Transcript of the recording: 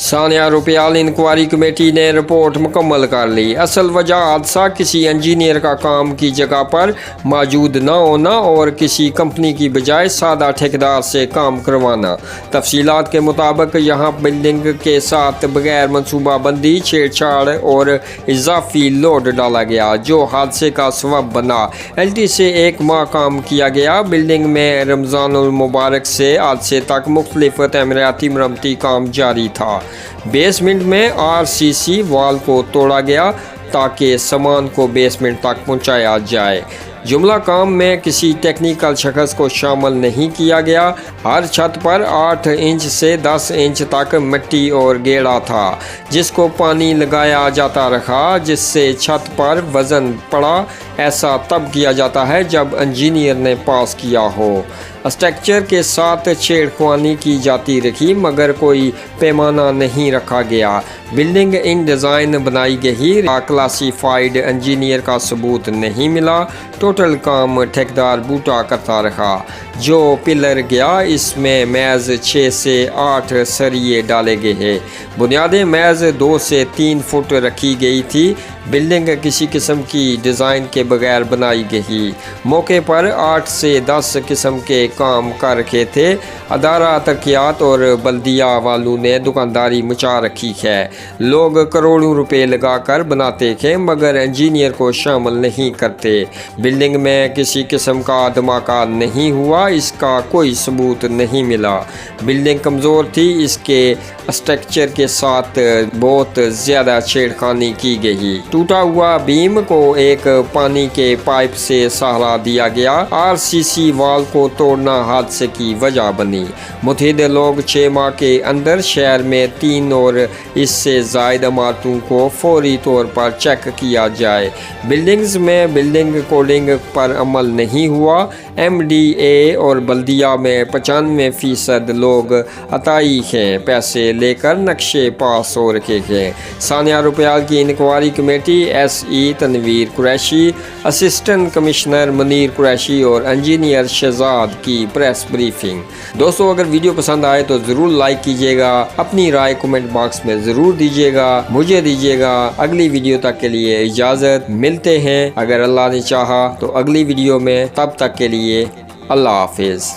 Sania Rupyal inquiry committee ने report मुकम्मल कर ली। असल वजह हादसा किसी इंजीनियर का काम की जगह पर मौजूद न होना और किसी कंपनी की बजाय सादा ठेकेदार से काम करवाना। तफसीलात के मुताबिक यहाँ बिल्डिंग के साथ बगैर मनसूबाबंदी, छेड़छाड़ और इजाफी लोड डाला गया जो हादसे का सबब बना। LT से 1 माह काम किया गया। बिल्डिंग में रमज़ानुल मुबारक से हादसे तक मुख्तलिफ तमीराती मरम्मती काम जारी था। बेसमेंट में RCC वाल को तोड़ा गया ताकि सामान को बेसमेंट तक पहुंचाया जाए। जुमला काम में किसी टेक्निकल शख्स को शामिल नहीं किया गया। हर छत पर 8 इंच से 10 इंच तक मिट्टी और गेड़ा था जिसको पानी लगाया जाता रहा, जिससे छत पर वजन पड़ा। ऐसा तब किया जाता है जब इंजीनियर ने पास किया हो। स्ट्रक्चर के साथ छेड़खानी की जाती रही मगर कोई पैमाना नहीं रखा गया। बिल्डिंग इन डिज़ाइन बनाई गई, क्लासीफाइड इंजीनियर का सबूत नहीं मिला। टोटल काम ठेकेदार बूटा करता रहा। जो पिलर गया इसमें महज 6 से 8 सरिये डाले गए हैं। बुनियादें महज 2 से 3 फुट रखी गई थी। बिल्डिंग किसी किस्म की डिज़ाइन के बगैर बनाई गई। मौके पर 8 से 10 किस्म के काम कर रखे थे। अदारा तरक्यात और बल्दिया वालों ने दुकानदारी मचा रखी है। लोग करोड़ों रुपए लगाकर बनाते थे मगर इंजीनियर को शामिल नहीं करते। बिल्डिंग में किसी किस्म का धमाका नहीं हुआ, इसका कोई सबूत नहीं मिला। बिल्डिंग कमज़ोर थी, इसके स्ट्रक्चर के साथ बहुत ज़्यादा छेड़खानी की गई। टूटा हुआ बीम को एक पानी के पाइप से सहारा दिया गया। RCC वाल को तोड़ना हादसे की वजह बनी। मुतहिद लोग 6 माह के अंदर शहर में 3 और इससे ज़ायद इमारतों को फौरी तौर पर चेक किया जाए। बिल्डिंग्स में बिल्डिंग कोडिंग पर अमल नहीं हुआ। MDA और बल्दिया में 95% लोग अताई हैं, पैसे लेकर नक्शे पास हो रखे हैं। सानिया रुपयाल की inquiry committee SE Tanveer Qureshi, assistant commissioner Munir Qureshi और इंजीनियर शहजाद की प्रेस ब्रीफिंग। दोस्तों, अगर वीडियो पसंद आए तो ज़रूर लाइक कीजिएगा, अपनी राय कमेंट बॉक्स में ज़रूर दीजिएगा, मुझे दीजिएगा। अगली वीडियो तक के लिए इजाज़त, मिलते हैं अगर अल्लाह ने चाहा तो अगली वीडियो में। तब तक के लिए अल्लाह हाफिज़।